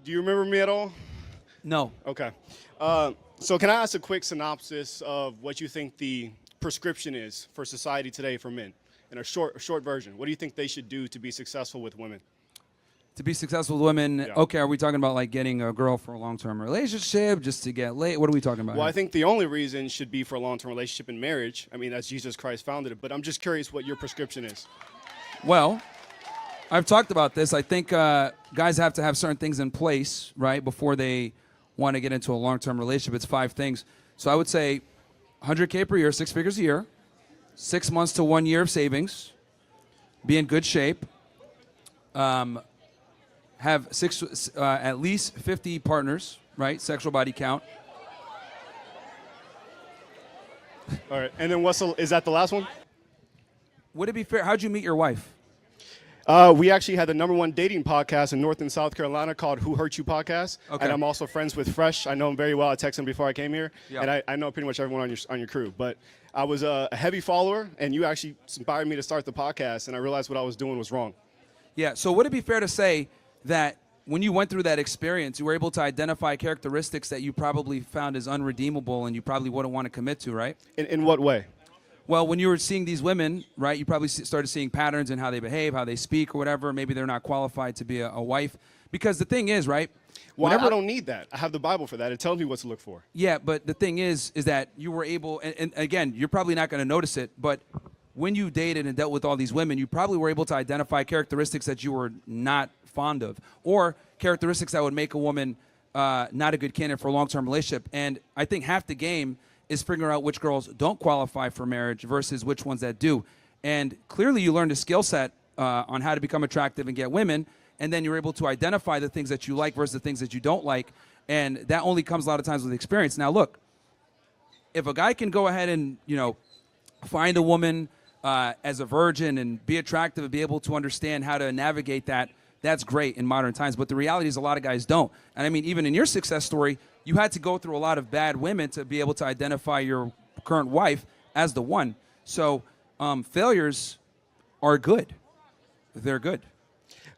Do you remember me at all? No. Okay. So can I ask a quick synopsis of what you think the prescription is for society today for men? In a short version, what do you think they should do to be successful with women? To be successful with women, Yeah. okay, are we talking about like getting a girl for a long-term relationship, just to get laid? What are we talking about? Well, I here? think the only reason should be for a long-term relationship and marriage. I mean, as Jesus Christ founded it. But I'm just curious what your prescription is. Well, I've talked about this. I think guys have to have certain things in place, right, before they want to get into a long-term relationship. It's 5 things. So I would say 100K per year, 6 figures a year, 6 months to 1 year of savings, be in good shape, have at least 50 partners, right, sexual body count. All right. And then is that the last one? Would it be fair? How'd you meet your wife? We actually had the #1 dating podcast in North and South Carolina called Who Hurt You Podcast. Okay. And I'm also friends with Fresh. I know him very well. I texted him before I came here. Yeah. And I know pretty much everyone on your crew. But I was a heavy follower, and you actually inspired me to start the podcast, and I realized what I was doing was wrong. Yeah, so would it be fair to say that when you went through that experience, you were able to identify characteristics that you probably found as unredeemable and you probably wouldn't want to commit to, right? In what way? Well, when you were seeing these women, right, you probably started seeing patterns in how they behave, how they speak or whatever. Maybe they're not qualified to be a wife. Because the thing is, right? Well, I don't need that. I have the Bible for that. It tells me what to look for. Yeah, but the thing is that you were able, and again, you're probably not going to notice it, but when you dated and dealt with all these women, you probably were able to identify characteristics that you were not fond of, or characteristics that would make a woman not a good candidate for a long-term relationship. And I think half the game is figuring out which girls don't qualify for marriage versus which ones that do. And clearly you learned a skill set on how to become attractive and get women, and then you're able to identify the things that you like versus the things that you don't like. And that only comes a lot of times with experience. Now, look, if a guy can go ahead and, find a woman as a virgin and be attractive and be able to understand how to navigate that, that's great in modern times. But the reality is a lot of guys don't. And I mean, even in your success story, you had to go through a lot of bad women to be able to identify your current wife as the one. So failures are good. They're good.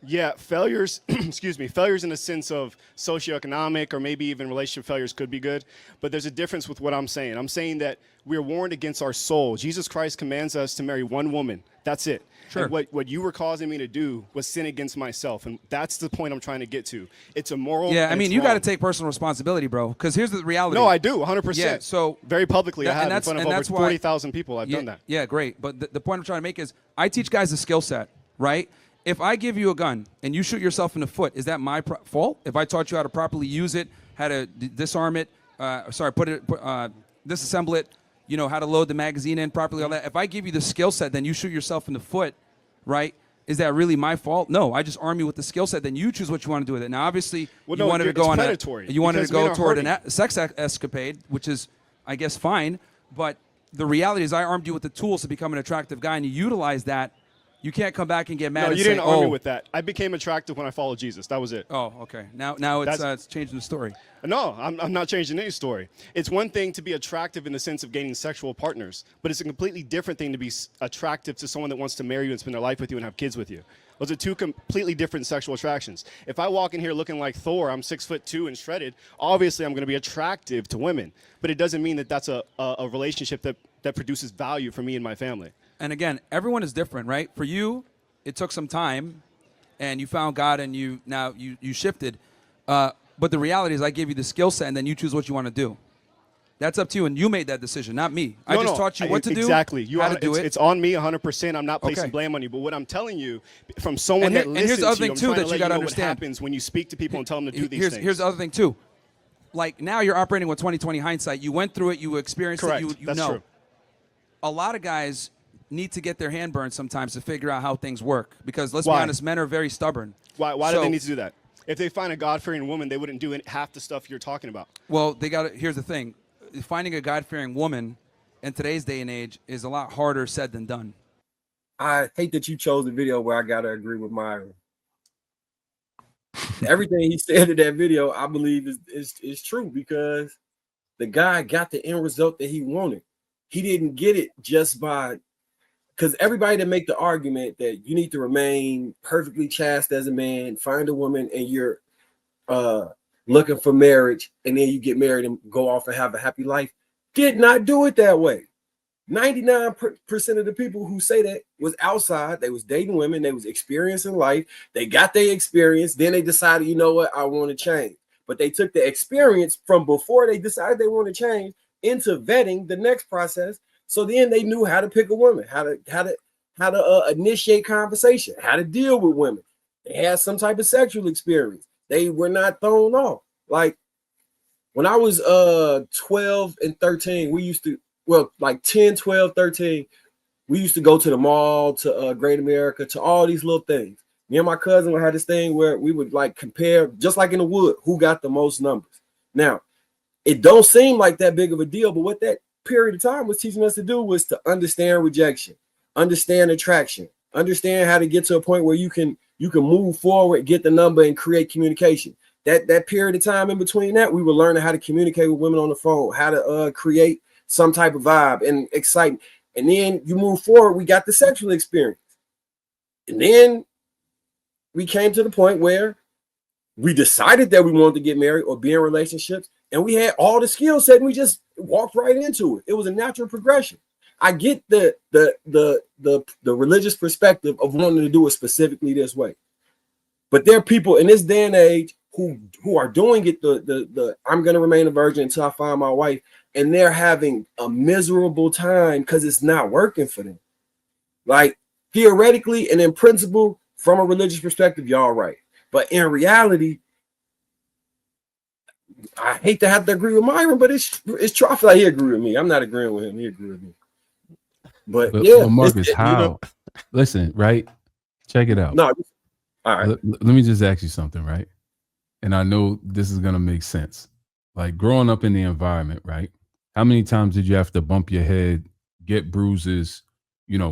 Yeah, failures, excuse me, failures in the sense of socioeconomic or maybe even relationship failures could be good. But there's a difference with what I'm saying. I'm saying that we're warned against our soul. Jesus Christ commands us to marry one woman. That's it. Sure. And what you were causing me to do was sin against myself. And that's the point I'm trying to get to. It's immoral. Yeah, I mean, you got to to take personal responsibility, bro. Because here's the reality. No, I do, 100%. Yeah, so very publicly, I have in that's- front of and over that's why- 40,000 people. I've done that. Yeah, great. But the point I'm trying to make is I teach guys a skill set, right? If I give you a gun and you shoot yourself in the foot, is that my fault? If I taught you how to properly use it, how to disarm it, disassemble it, how to load the magazine in properly, all that. If I give you the skill set, then you shoot yourself in the foot, right? Is that really my fault? No, I just arm you with the skill set. Then you choose what you want to do with it. Now, obviously, you wanted to go on predatory, you wanted to because men go are toward hurting. a sex escapade, which is, I guess, fine. But the reality is, I armed you with the tools to become an attractive guy, and you utilize that. You can't come back and get mad. No, and you say, didn't arm me with that. I became attractive when I followed Jesus. That was it. Oh, okay. Now it's changing the story. No, I'm not changing any story. It's one thing to be attractive in the sense of gaining sexual partners, but it's a completely different thing to be attractive to someone that wants to marry you and spend their life with you and have kids with you. Those are two completely different sexual attractions. If I walk in here looking like Thor, I'm 6'2" and shredded, obviously I'm going to be attractive to women, but it doesn't mean that that's a relationship that produces value for me and my family. And again, everyone is different, right? For you, it took some time, and you found God, and you shifted. But the reality is, I gave you the skill set, and then you choose what you want to do. That's up to you, and you made that decision, not me. I just taught you what to do, exactly. how to do it. It's on me 100%. I'm not placing blame on you. But what I'm telling you, from someone that listens here's the other to you, thing, I'm too, trying that to you let gotta know understand. what happens when you speak to people and tell them to do these things. Here's the other thing, too. Like, now you're operating with 20/20 hindsight. You went through it. You experienced Correct. it. You That's know. true. A lot of guys need to get their hand burned sometimes to figure out how things work. Because, let's be Why? honest, men are very stubborn. Why do So- they need to do that? If they find a God-fearing woman, they wouldn't do half the stuff you're talking about. Well, here's the thing. Finding a God-fearing woman in today's day and age is a lot harder said than done. I hate that you chose the video where I gotta agree with Myron. Everything he said in that video, I believe is true, because the guy got the end result that he wanted. He didn't get it just by, because everybody that make the argument that you need to remain perfectly chaste as a man, find a woman, and you're looking for marriage, and then you get married and go off and have a happy life. Did not do it that way. 99% of the people who say that was outside. They was dating women. They was experiencing life. They got their experience. Then they decided, you know what, I want to change. But they took the experience from before they decided they want to change into vetting the next process. So then they knew how to pick a woman, how to initiate conversation, how to deal with women. They had some type of sexual experience. They were not thrown off. Like when I was 12 and 13, we used to, well, like 10, 12, 13, we used to go to the mall, to Great America, to all these little things. Me and my cousin would have this thing where we would like compare, just like in the wood, who got the most numbers. Now, it don't seem like that big of a deal, but what that period of time was teaching us to do was to understand rejection, understand attraction, understand how to get to a point where you can move forward, get the number, and create communication. That period of time in between that, we were learning how to communicate with women on the phone, how to create some type of vibe and excitement. And then you move forward, we got the sexual experience. And then we came to the point where we decided that we wanted to get married or be in relationships, and we had all the skill set and we just walked right into it. It was a natural progression. I get the religious perspective of wanting to do it specifically this way. But there are people in this day and age who are doing it the I'm gonna remain a virgin until I find my wife, and they're having a miserable time because it's not working for them. Like theoretically and in principle, from a religious perspective, y'all right. But in reality, I hate to have to agree with Myron, but it's true. I feel like he agree with me. I'm not agreeing with him. He agree with me. But yeah, Marcus, how? Listen, right? Check it out. No, all right. Let me just ask you something, right? And I know this is gonna make sense. Like growing up in the environment, right? How many times did you have to bump your head, get bruises,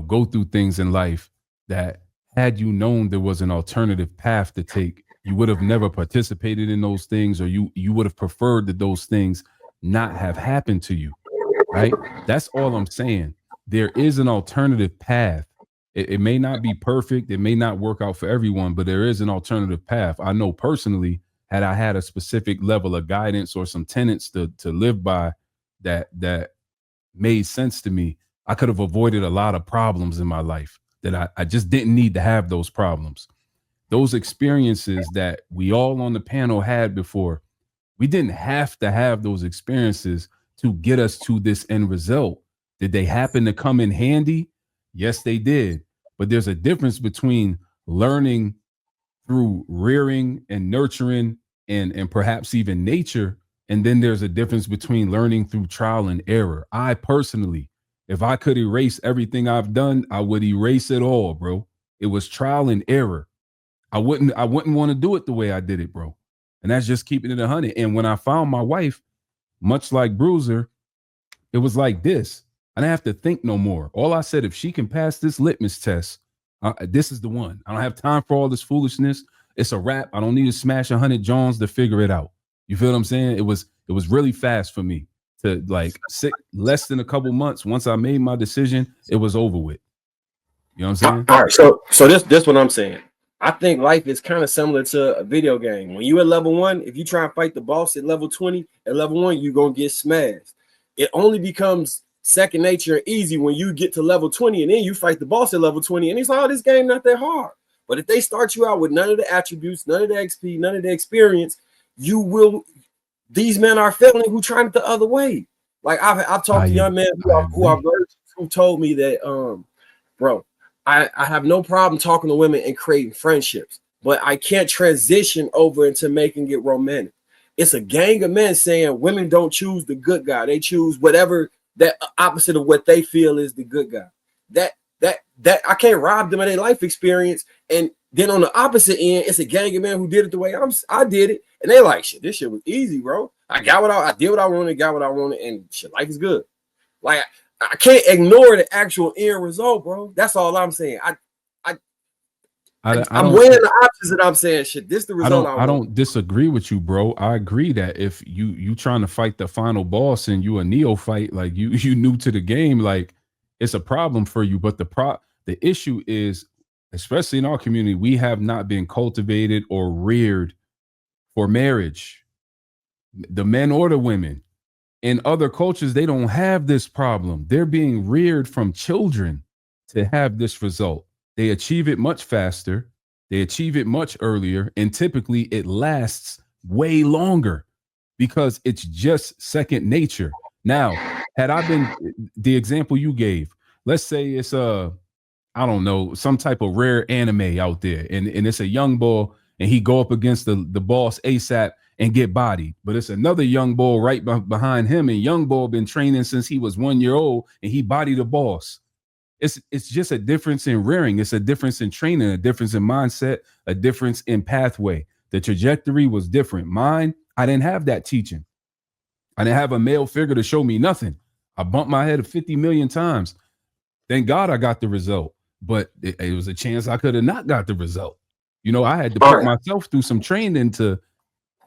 go through things in life that had you known there was an alternative path to take, you would have never participated in those things, or you would have preferred that those things not have happened to you, right? That's all I'm saying. There is an alternative path. It may not be perfect. It may not work out for everyone, but there is an alternative path. I know personally, had I had a specific level of guidance or some tenets to live by that made sense to me, I could have avoided a lot of problems in my life that I just didn't need to have those problems. Those experiences that we all on the panel had before, we didn't have to have those experiences to get us to this end result. Did they happen to come in handy? Yes, they did. But there's a difference between learning through rearing and nurturing and perhaps even nature. And then there's a difference between learning through trial and error. I personally, if I could erase everything I've done, I would erase it all, bro. It was trial and error. I wouldn't want to do it the way I did it, bro. And that's just keeping it 100. And when I found my wife, much like Bruiser, it was like this. I didn't have to think no more. All I said, if she can pass this litmus test, this is the one. I don't have time for all this foolishness. It's a wrap. I don't need to smash 100 Jones to figure it out. You feel what I'm saying? It was really fast for me to like sit less than a couple months. Once I made my decision, it was over with. You know what I'm saying? All right. So this what I'm saying. I think life is kind of similar to a video game. When you at level 1, if you try and fight the boss at level 20, at level 1, you're gonna get smashed. It only becomes second nature and easy when you get to level 20 and then you fight the boss at level 20 and it's like, oh, this game not that hard. But if they start you out with none of the attributes, none of the XP, none of the experience, these men are failing who trying it the other way. Like I've talked to young men who told me that, bro, I have no problem talking to women and creating friendships, but I can't transition over into making it romantic. It's a gang of men saying women don't choose the good guy. They choose whatever that opposite of what they feel is the good guy. That I can't rob them of their life experience. And then on the opposite end, it's a gang of men who did it the way I did it. And they like, shit, this shit was easy, bro. I did what I wanted, got what I wanted, and shit, life is good. Like I can't ignore the actual end result, bro. That's all I'm saying. I'm weighing the options that I'm saying, shit, this is the result I don't disagree with you, bro. I agree that if you trying to fight the final boss and you a neophyte, like you new to the game, like it's a problem for you. But the issue is, especially in our community, we have not been cultivated or reared for marriage, the men or the women. In other cultures, they don't have this problem. They're being reared from children to have this result. They achieve it much faster. They achieve it much earlier. And typically it lasts way longer because it's just second nature. Now, had I been the example you gave, let's say it's I don't know, some type of rare anime out there, and it's a young boy, and he go up against the boss ASAP and get bodied. But it's another young boy right behind him, and young boy been training since he was 1 year old, and he bodied the boss. It's just a difference in rearing. It's a difference in training, a difference in mindset, a difference in pathway. The trajectory was different. Mine, I didn't have that teaching. I didn't have a male figure to show me nothing. I bumped my head 50 million times. Thank God I got the result, but it was a chance I could have not got the result. You know, I had to put myself through some training to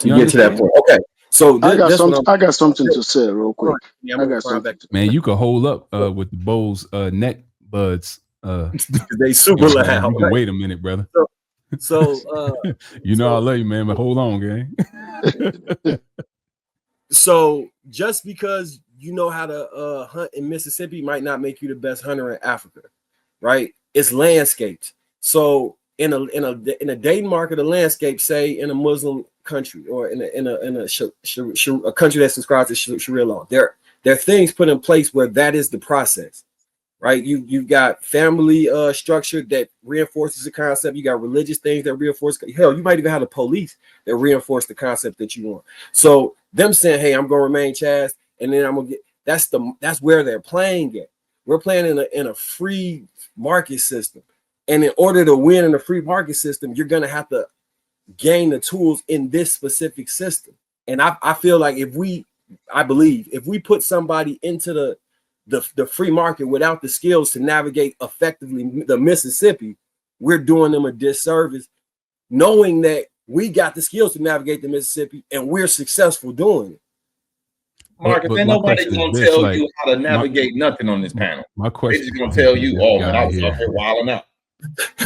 get to that point. Okay, so I got something to say real quick. Yeah, I got something. Man, you could hold up with the Bose neck buds. They super loud. You can wait a minute, brother. So you know I love you, man, but hold on, gang. So just because you know how to hunt in Mississippi might not make you the best hunter in Africa, right? It's landscapes. So in a dating market, a landscape, say in a Muslim country or in a country that subscribes to Sharia law, there are things put in place where that is the process, right? You've got family structure that reinforces the concept. You got religious things that reinforce. Hell, you might even have the police that reinforce the concept that you want. So them saying, "Hey, I'm gonna remain Chaz," and then I'm gonna get that's where they're playing at. We're playing in a free market system, and in order to win in a free market system, you're gonna have to gain the tools in this specific system. And I feel like I believe if we put somebody into the free market without the skills to navigate effectively the Mississippi, we're doing them a disservice, knowing that we got the skills to navigate the Mississippi and we're successful doing it. Marcus, ain't nobody gonna tell you how to navigate nothing on this panel. My question, they just gonna tell you, "Oh man, I was out here wilding out."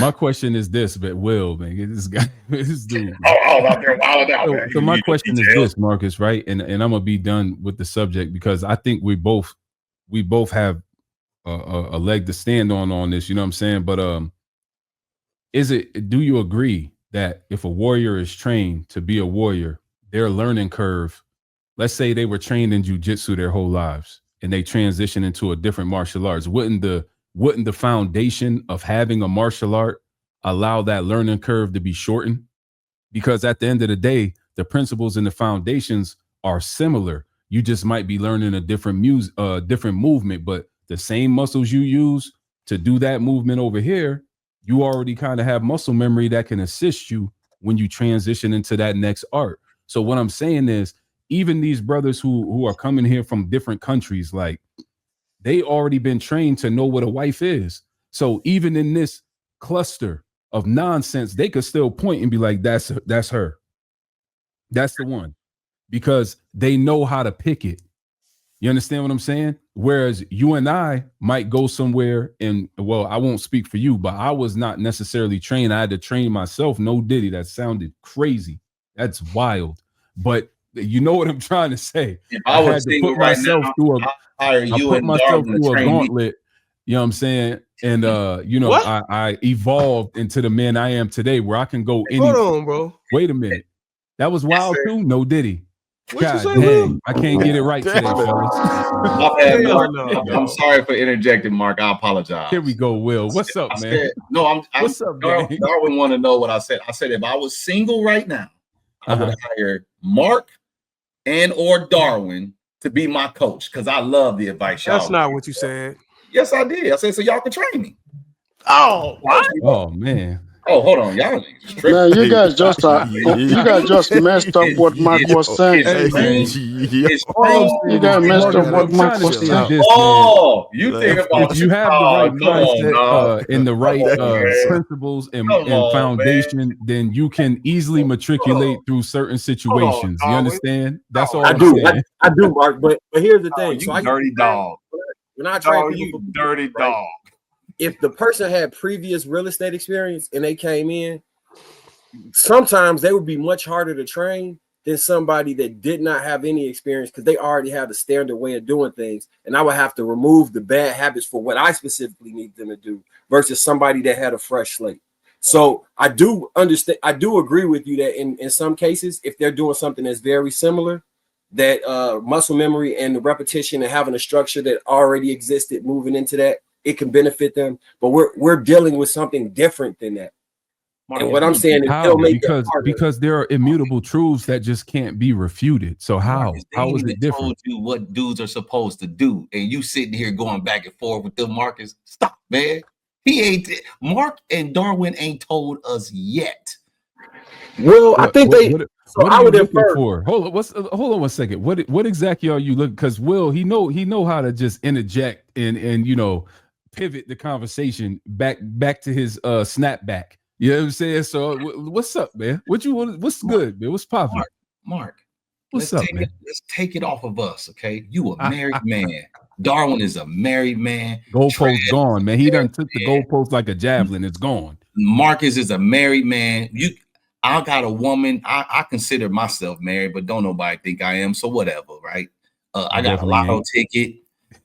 My question is this, but Will, man, this guy, this dude. I was out there wilding out. So my question is this, Marcus, right? And I'm gonna be done with the subject because I think we both have a leg to stand on this. You know what I'm saying? But do you agree that if a warrior is trained to be a warrior, their learning curve, let's say they were trained in jiu-jitsu their whole lives and they transition into a different martial arts, wouldn't the foundation of having a martial art allow that learning curve to be shortened? Because at the end of the day, the principles and the foundations are similar. You just might be learning a different movement, but the same muscles you use to do that movement over here, you already kind of have muscle memory that can assist you when you transition into that next art. So what I'm saying is, even these brothers who are coming here from different countries, like, they already been trained to know what a wife is. So even in this cluster of nonsense, they could still point and be like, that's her. That's the one. Because they know how to pick it. You understand what I'm saying? Whereas you and I might go somewhere and, well, I won't speak for you, but I was not necessarily trained. I had to train myself. No diddy. That sounded crazy. That's wild. But you know what I'm trying to say? If I was to put myself through a gauntlet, you know what I'm saying? And you know, I evolved into the man I am today, where I can go any. Hold on, bro. Wait a minute. That was wild too? No diddy. God dang, I can't get it right today, fellas. I'm sorry for interjecting, Mark. I apologize. Here we go, Will. What's up, man? What's up, Darwin want to know what I said. I said if I was single right now, I would hire Mark and or Darwin to be my coach because I love the advice y'all. That's not what you said. Yes, I did. I said so y'all can train me. Oh, what? Oh man. Oh, hold on, y'all. Man, you guys just messed up what Mark was saying. You guys messed up what Mark was saying. Oh, you think about if you have the right mindset and the right principles and foundation, then you can easily matriculate through certain situations. You understand? That's all I do, Mark. But here's the thing. You dirty dog. When I train people, you dirty dog. If the person had previous real estate experience and they came in, sometimes they would be much harder to train than somebody that did not have any experience because they already have the standard way of doing things. And I would have to remove the bad habits for what I specifically need them to do versus somebody that had a fresh slate. So I do understand. I do agree with you that in some cases, if they're doing something that's very similar, that muscle memory and the repetition and having a structure that already existed, moving into that, it can benefit them. But we're dealing with something different than that. And what I'm saying is how? Because there are immutable truths that just can't be refuted. So how is it different? Told you what dudes are supposed to do, and you sitting here going back and forth with them Marcus. Stop, man. He ain't. Mark and Darwin ain't told us yet. Well, I think what I would infer. For? Hold on 1 second. What exactly are you looking? Because Will, he know how to just interject and pivot the conversation back to his snapback. You know what I'm saying? So what's up, man? What's good, man? What's popping? Mark, what's up, man? Let's take it off of us, okay? You a married man. Darwin is a married man. Goalpost gone, man. He done took the goalpost like a javelin. It's gone. Marcus is a married man. I got a woman. I consider myself married, but don't nobody think I am. So whatever, right? I got a lotto ticket.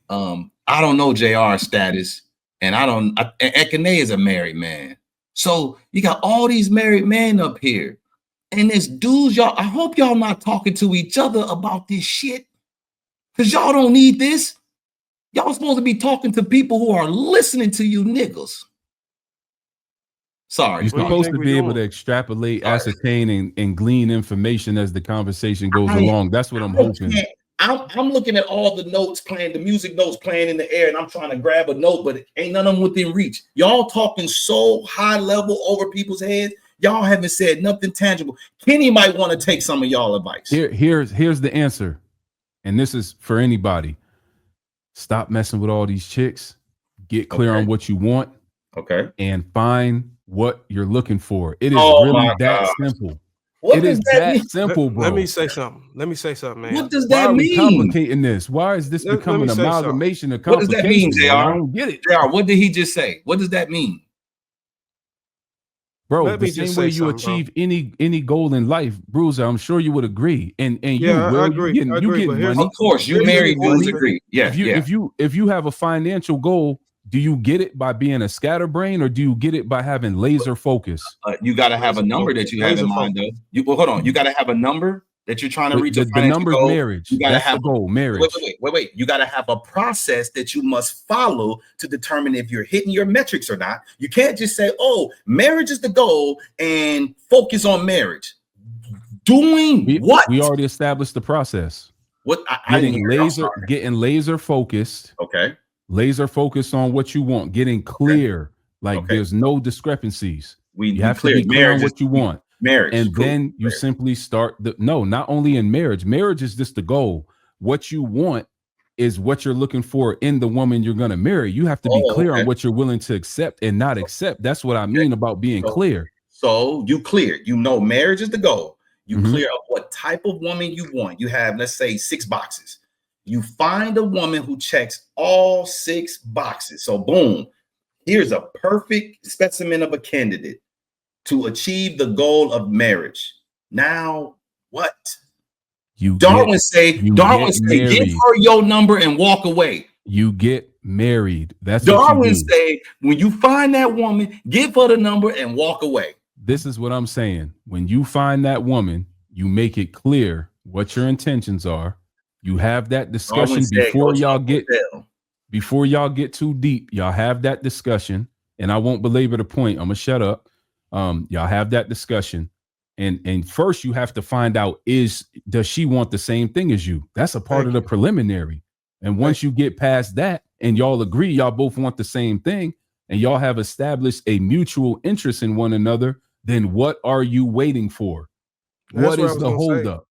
I don't know JR's status, and Ekene is a married man. So you got all these married men up here, and this dudes, y'all. I hope y'all not talking to each other about this shit, because y'all don't need this. Y'all supposed to be talking to people who are listening to you niggas. Sorry. You're supposed to be able to extrapolate, ascertain, and glean information as the conversation goes along. That's what I'm hoping. I'm looking at all the notes playing, the music notes playing in the air, and I'm trying to grab a note, but ain't none of them within reach. Y'all talking so high level over people's heads. Y'all haven't said nothing tangible. Kenny might want to take some of y'all advice. Here's the answer, and this is for anybody. Stop messing with all these chicks. Get clear on what you want. Okay. And find what you're looking for. It is really that simple. It is that simple, bro. Let me say something, man. What does that mean? Why are we complicating this? Why is this becoming an amalgamation of complications? What does that mean, JR? I don't get it. JR, what did he just say? What does that mean? Bro, the same way you achieve any goal in life, Bruiser, I'm sure you would agree. And yeah, I agree. You get money. Of course, you married dudes agree. Yeah. If you have a financial goal, do you get it by being a scatterbrain, or do you get it by having laser focus? You got to have a number that you have in mind, though. Hold on. You got to have a number that you're trying to reach. The number is marriage. You got to have a goal. Marriage. Wait. You got to have a process that you must follow to determine if you're hitting your metrics or not. You can't just say, "Oh, marriage is the goal," and focus on marriage. What? We already established the process. What? Getting laser focused. Okay. Laser focused on what you want. Getting clear. There's no discrepancies. You have to be clear on what you want. Marriage. And then you simply start not only in marriage. Marriage is just the goal. What you want is what you're looking for in the woman you're going to marry. You have to be clear on what you're willing to accept and not accept. That's what I mean about being clear. So you clear. You know marriage is the goal. You clear up what type of woman you want. You have, let's say, 6 boxes. You find a woman who checks all 6 boxes. So boom, here's a perfect specimen of a candidate to achieve the goal of marriage. Now what? Darwin say, give her your number and walk away. You get married. That's Darwin say, when you find that woman, give her the number and walk away. This is what I'm saying. When you find that woman, you make it clear what your intentions are. You have that discussion before y'all get too deep. Y'all have that discussion, and I won't belabor the point. I'm gonna shut up. Y'all have that discussion, and first you have to find out, does she want the same thing as you? That's a part of the preliminary. And once you get past that and y'all agree y'all both want the same thing and y'all have established a mutual interest in one another, then what are you waiting for? What is the holdup?